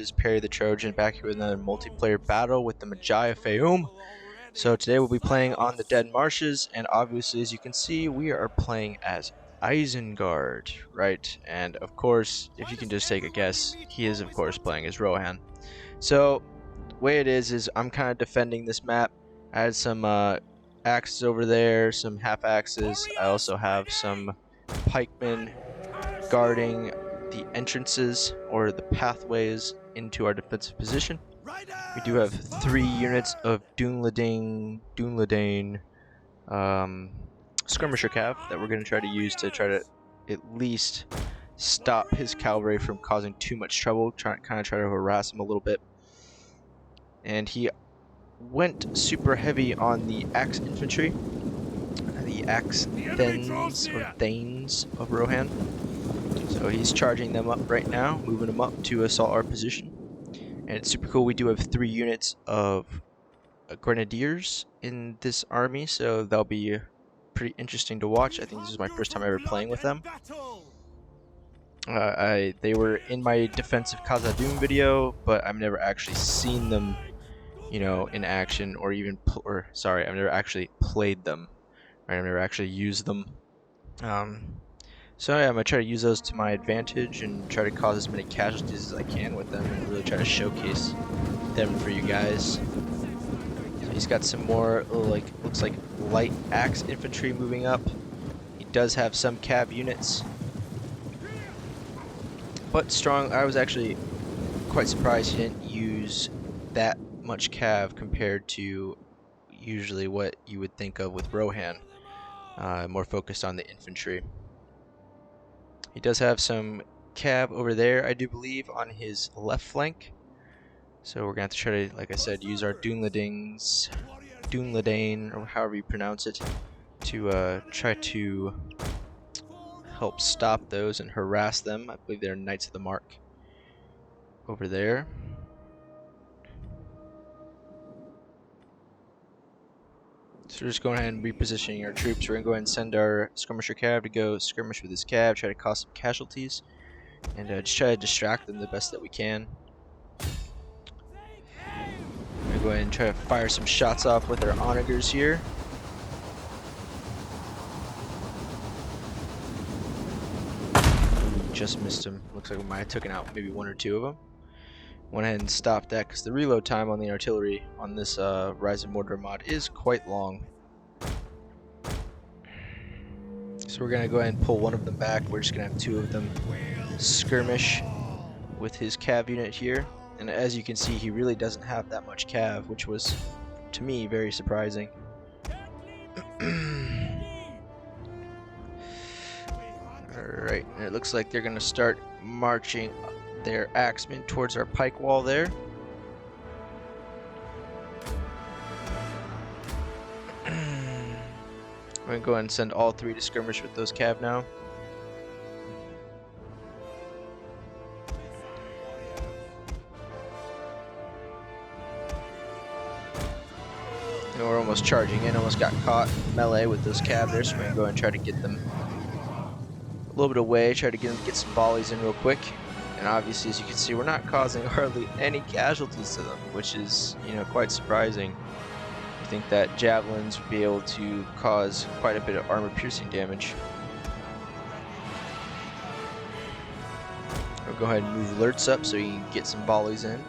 It is Perry the Trojan back here with another multiplayer battle with the Medjay of Faiyum. So today we'll be playing on the Dead Marshes, and obviously as you can see we are playing as Isengard, right? And of course, if you can just take a guess, he is of course playing as Rohan. So the way it is I'm kind of defending this map. I had some axes over there, some half axes. I also have some pikemen guarding the entrances or the pathways into our defensive position. We do have 3 units of Dunladane skirmisher cav that we're going to try to use to try to at least stop his cavalry from causing too much trouble, kind of try to harass him a little bit. And he went super heavy on the axe infantry, the axe thanes of Rohan. So he's charging them up right now, moving them up to assault our position. And it's super cool. We do have 3 units of grenadiers in this army, so that'll be pretty interesting to watch. I think this is my first time ever playing with them. They were in my defensive Khazad-dûm video, but I've never actually seen them, you know, in action, or even, I've never actually played them. Right? I've never actually used them. So yeah, I'm going to try to use those to my advantage and try to cause as many casualties as I can with them and really try to showcase them for you guys. So he's got some more, looks like light axe infantry moving up. He does have some cav units, but strong. I was actually quite surprised he didn't use that much cav compared to usually what you would think of with Rohan, more focused on the infantry. He does have some cav over there, I do believe, on his left flank. So we're going to have to try to, like I said, use our Dunladane, or however you pronounce it, to try to help stop those and harass them. I believe they're Knights of the Mark over there. So we're just going ahead and repositioning our troops. We're going to go ahead and send our skirmisher cav to go skirmish with this cav, try to cause some casualties, and just try to distract them the best that we can. We're going to go ahead and try to fire some shots off with our onagers here. Just missed him. Looks like we might have taken out maybe 1 or 2 of them. Went ahead and stopped that because the reload time on the artillery on this Rise of Mordor mod is quite long. So we're going to go ahead and pull 1 of them back. We're just going to have 2 of them skirmish with his cav unit here. And as you can see, he really doesn't have that much cav, which was, to me, very surprising. Alright, and it looks like they're going to start marching their axemen towards our pike wall there. I'm going to go ahead and send all 3 to skirmish with those cav now. And we're almost charging in, almost got caught melee with those cav there, so we're going to go ahead and try to get them a little bit away, try to get some volleys in real quick. And obviously, as you can see, we're not causing hardly any casualties to them, which is, you know, quite surprising. I think that javelins would be able to cause quite a bit of armor-piercing damage. We'll go ahead and move alerts up so you can get some volleys in.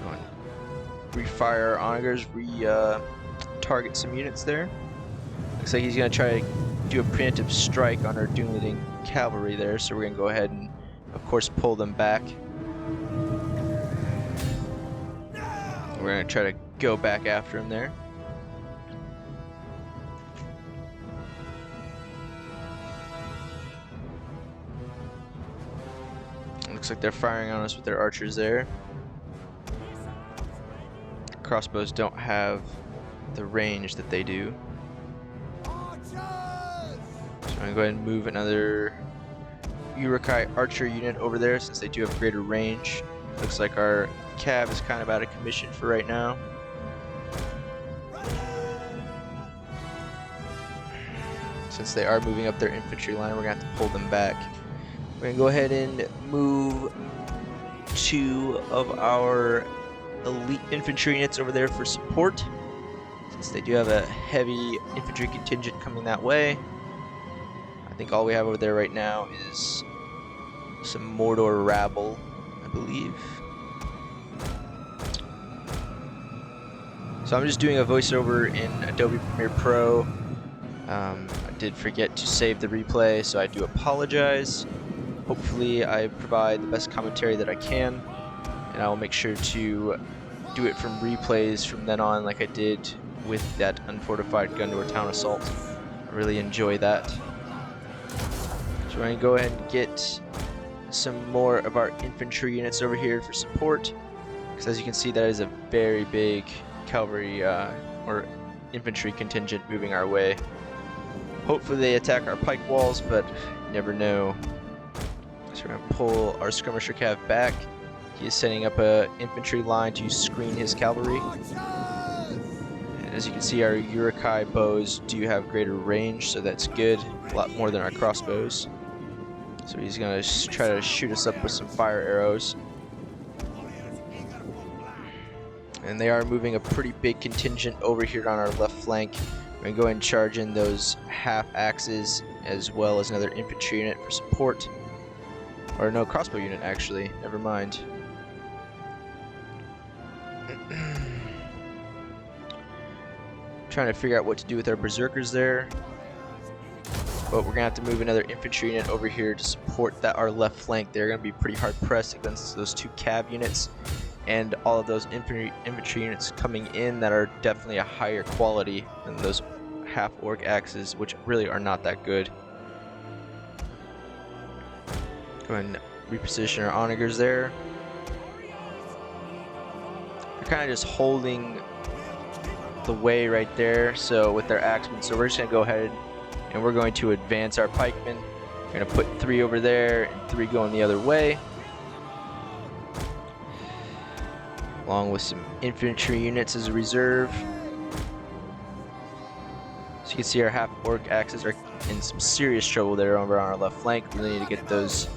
Go on. Refire our onagers, target some units there. Looks like he's going to try to do a preemptive strike on our Dunladane cavalry there, so we're going to go ahead and, of course, pull them back. We're going to try to go back after him there. Looks like they're firing on us with their archers there. Crossbows don't have the range that they do. I'm going to go ahead and move another Uruk-hai archer unit over there since they do have greater range. Looks like our cav is kind of out of commission for right now. Since they are moving up their infantry line, we're going to have to pull them back. We're going to go ahead and move 2 of our elite infantry units over there for support, since they do have a heavy infantry contingent coming that way. I think all we have over there right now is some Mordor rabble, I believe. So I'm just doing a voiceover in Adobe Premiere Pro. I did forget to save the replay, so I do apologize. Hopefully I provide the best commentary that I can, and I will make sure to do it from replays from then on, like I did with that unfortified Gondor town assault. I really enjoy that. So we're going to go ahead and get some more of our infantry units over here for support, because as you can see, that is a very big cavalry or infantry contingent moving our way. Hopefully they attack our pike walls, but you never know. So we're going to pull our skirmisher cav back. He is setting up an infantry line to screen his cavalry. And as you can see, our Uruk-hai bows do have greater range, so that's good. A lot more than our crossbows. So he's going to try to shoot us up with some fire arrows. And they are moving a pretty big contingent over here on our left flank. We're going to go ahead and charge in those half axes, as well as another infantry unit for support. Or no, crossbow unit actually, never mind. Trying to figure out what to do with our berserkers there. But we're going to have to move another infantry unit over here to support our left flank. They're going to be pretty hard pressed against those 2 cav units. And all of those infantry units coming in that are definitely a higher quality than those half-orc axes, which really are not that good. Go ahead and reposition our onagers there. They're kind of just holding the way right there, so with their axemen. So we're just going to go ahead and we're going to advance our pikemen. We're going to put 3 over there and 3 going the other way, along with some infantry units as a reserve. So you can see our half-orc axes are in some serious trouble there over on our left flank. We really need to get those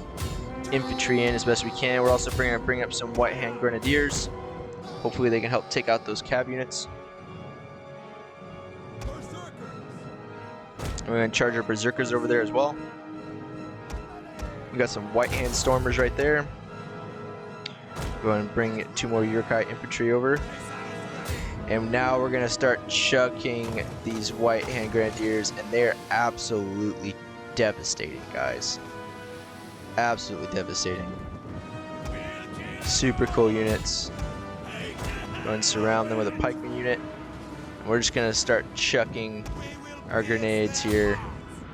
infantry in as best we can. We're also bringing up some white hand grenadiers. Hopefully they can help take out those cav units. We're going to charge our berserkers over there as well. We got some white hand stormers right there. Go ahead and bring 2 more Uruk-hai infantry over. And now we're going to start chucking these white hand grenadiers, and they're absolutely devastating, guys. Absolutely devastating. Super cool units. Go and surround them with a pikeman unit. And we're just going to start chucking our grenades here.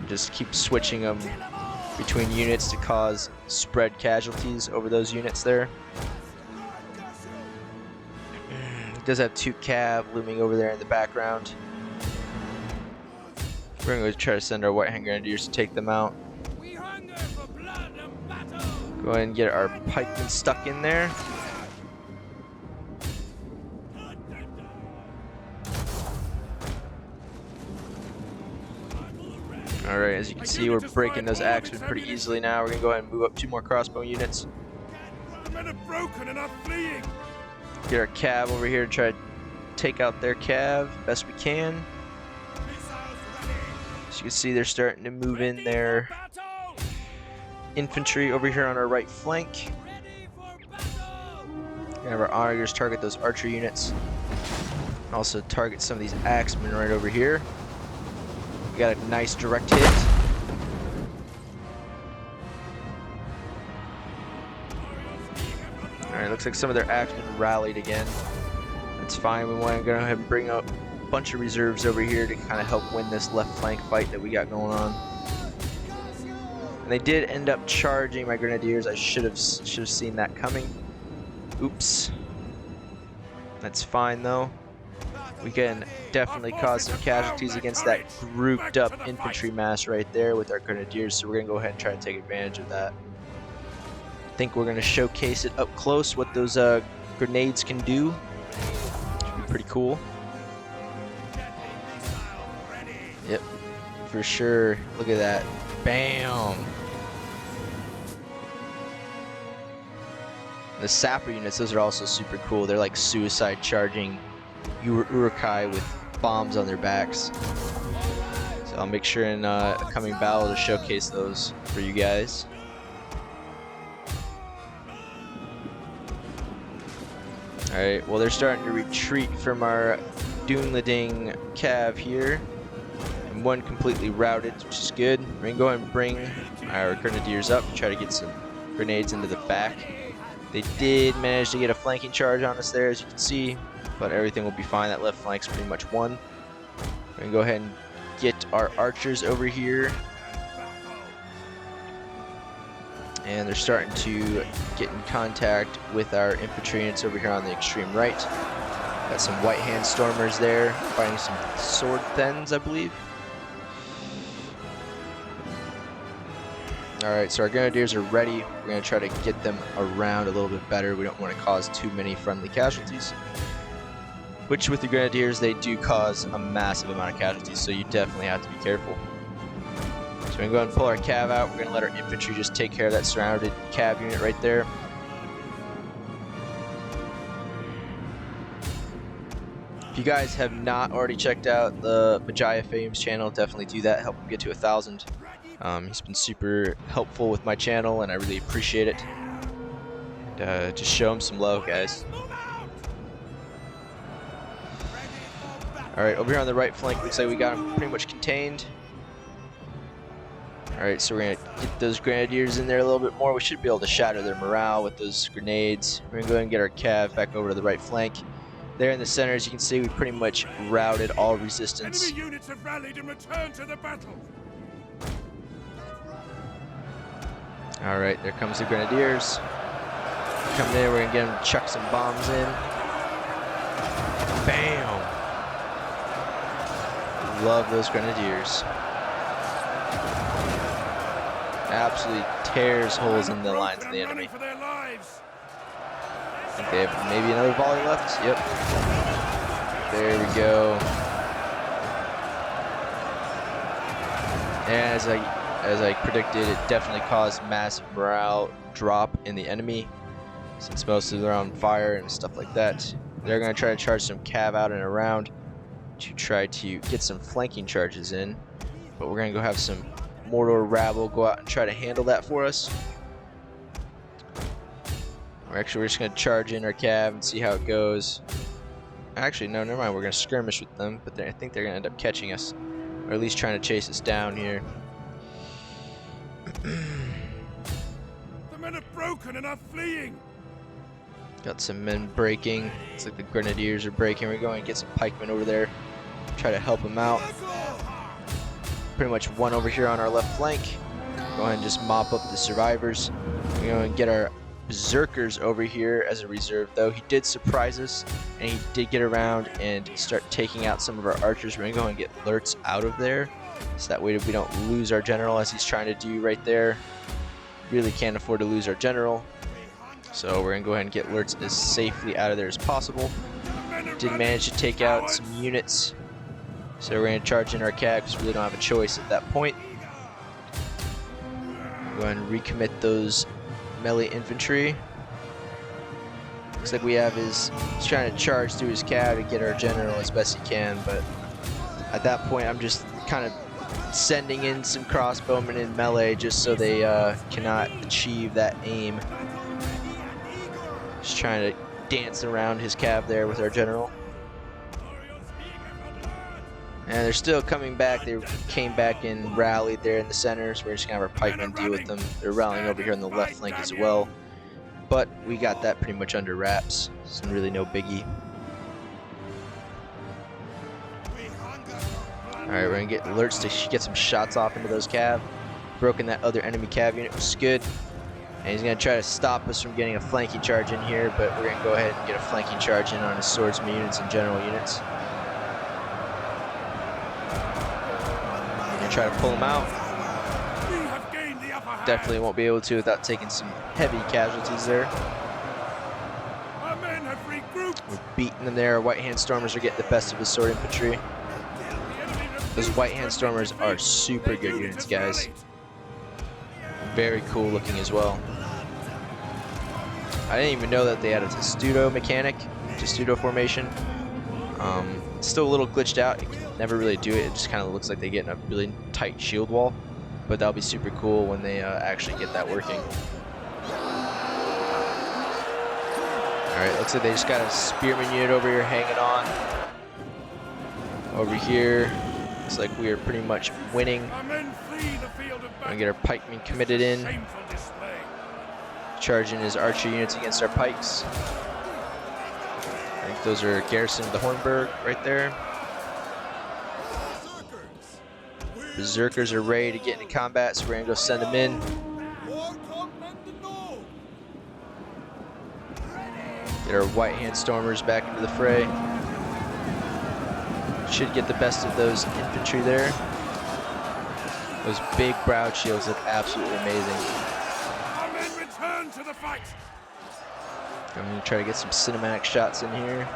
Just keep switching them between units to cause spread casualties over those units there. It does have 2 cav looming over there in the background. We're going to try to send our white hand grenadiers to take them out. Go ahead and get our pikemen stuck in there. Alright, as you can see, we're breaking those axemen pretty easily now. We're going to go ahead and move up 2 more crossbow units. The men are broken and are fleeing. Get our cav over here to try to take out their cav best we can. As you can see, they're starting to move in their infantry over here on our right flank. We're gonna have our onagers target those archer units. And also target some of these axemen right over here. We got a nice direct hit. Alright, looks like some of their axemen rallied again. That's fine. We want to go ahead and bring up a bunch of reserves over here to kind of help win this left flank fight that we got going on. And they did end up charging my grenadiers. I should have seen that coming. Oops. That's fine though. We can definitely cause some casualties against that grouped up infantry mass right there with our grenadiers, so we're going to go ahead and try to take advantage of that. I think we're going to showcase it up close what those grenades can do. Should be pretty cool. Yep, for sure. Look at that. Bam! The sapper units, those are also super cool. They're like suicide charging Urukai with bombs on their backs. So I'll make sure in a coming battle to showcase those for you guys. Alright, well they're starting to retreat from our Doonlading cav here. And one completely routed, which is good. We're going to go ahead and bring our grenadiers up, try to get some grenades into the back. They did manage to get a flanking charge on us there, as you can see, but everything will be fine. That left flank's pretty much won. We're going to go ahead and get our archers over here. And they're starting to get in contact with our infantry units over here on the extreme right. Got some white hand stormers there, fighting some sword thens, I believe. Alright, so our grenadiers are ready. We're going to try to get them around a little bit better. We don't want to cause too many friendly casualties. Which with the grenadiers, they do cause a massive amount of casualties, so you definitely have to be careful. So we're going to go ahead and pull our cav out. We're going to let our infantry just take care of that surrounded cav unit right there. If you guys have not already checked out the Medjay of Faiyum's channel, definitely do that. Help him get to 1,000. He's been super helpful with my channel, and I really appreciate it. And, just show him some love, guys. Alright, over here on the right flank, looks like we got him pretty much contained. Alright, so we're going to get those grenadiers in there a little bit more. We should be able to shatter their morale with those grenades. We're going to go ahead and get our cav back over to the right flank. There in the center, as you can see, we pretty much routed all resistance. Enemy units have rallied and returned to the battle. Alright, there comes the grenadiers. Coming in, we're going to get them to chuck some bombs in. Bam! Love those grenadiers. Absolutely tears holes in the lines of the enemy. I think they have maybe another volley left. Yep. There we go. And as I predicted, it definitely caused massive morale drop in the enemy, since most of them are on fire and stuff like that. They're going to try to charge some cav out and around to try to get some flanking charges in, but we're going to go have some Mordor rabble go out and try to handle that for us. We're just going to charge in our cav and see how it goes. Actually, no, never mind. We're going to skirmish with them, but I think they're going to end up catching us, or at least trying to chase us down here. The men are broken and are fleeing. Got some men breaking. Looks like the grenadiers are breaking. We're going to get some pikemen over there, try to help them out. Pretty much one over here on our left flank. Go ahead and just mop up the survivors. We're going to get our berserkers over here as a reserve, though. He did surprise us, and he did get around and start taking out some of our archers. We're going to go and get Lurtz out of there, so that way we don't lose our general, as he's trying to do right there. Really can't afford to lose our general, so we're going to go ahead and get Lurtz as safely out of there as possible. Did manage to take out some units, so we're going to charge in our cav because we really don't have a choice at that point. Go ahead and recommit those melee infantry. Looks like we have he's trying to charge through his cav to get our general as best he can, but at that point I'm just kind of sending in some crossbowmen in melee just so they cannot achieve that aim. Just trying to dance around his cav there with our general. And they're still coming back. They came back and rallied there in the center, so we're just going to have our pikemen deal with them. They're rallying over here on the left flank as well. But we got that pretty much under wraps. It's really no biggie. Alright, we're going to get alerts to get some shots off into those cav. Broken that other enemy cav unit, was good. And he's going to try to stop us from getting a flanking charge in here, but we're going to go ahead and get a flanking charge in on his swordsman units and general units. Try to pull him out. Definitely won't be able to without taking some heavy casualties there. We're beating them there. Our white hand stormers are getting the best of his sword infantry. Those white hand stormers are super good units, guys. Very cool looking as well. I didn't even know that they had a testudo mechanic, testudo formation. It's still a little glitched out. You can never really do it. It just kind of looks like they get in a really tight shield wall. But that'll be super cool when they actually get that working. Alright, looks like they just got a spearman unit over here hanging on. Over here, looks like we are pretty much winning. Gonna get our pikemen committed in. Charging his archer units against our pikes. I think those are garrison of the Hornburg right there. Berserkers are ready to get into combat, so we're gonna go send them in. Get our White Hand Stormers back into the fray. Should get the best of those infantry there. Those big browed shields look absolutely amazing. Our men return to the fight. I'm gonna try to get some cinematic shots in here.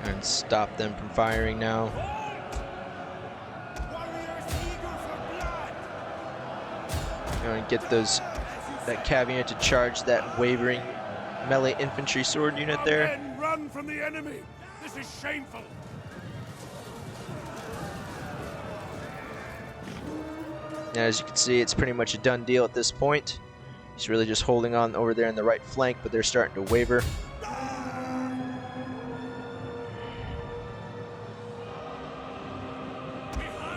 And stop them from firing now. Going to get that cav unit to charge that wavering melee infantry sword unit there. Our men run from the enemy. This is shameful. Now, as you can see, it's pretty much a done deal at this point. He's really just holding on over there in the right flank, but they're starting to waver.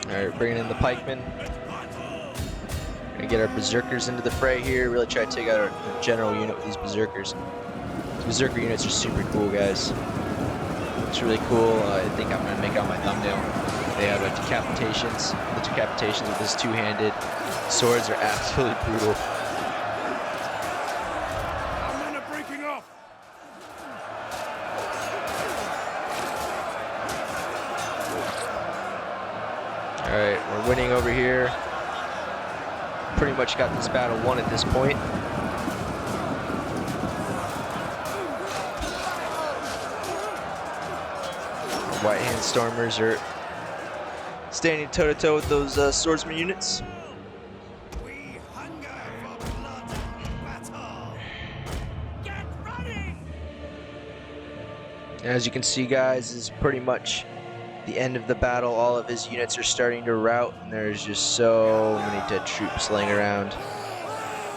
Alright, bringing in the pikemen. Gonna get our berserkers into the fray here. Really try to take out our general unit with these berserkers. These berserker units are super cool, guys. It's really cool. I think I'm gonna make out my thumbnail. They have decapitations. The decapitations with this two-handed swords are absolutely brutal. Our men are breaking off. Alright, we're winning over here. Pretty much got this battle won at this point. Our White Hand Stormers are standing toe-to-toe with those swordsman units. We hunger for blood and battle. Get ready. As you can see, guys, this is pretty much the end of the battle. All of his units are starting to rout, and there's just so many dead troops laying around.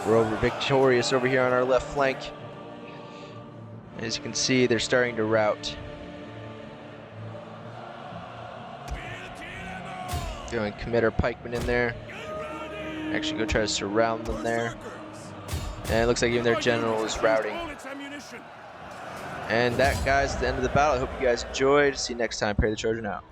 We're victorious over here on our left flank. As you can see, they're starting to rout. Go and commit our pikemen in there. Actually, go try to surround them there. And it looks like even their general is routing. And that, guys, is the end of the battle. I hope you guys enjoyed. See you next time. Pray the Trojan out.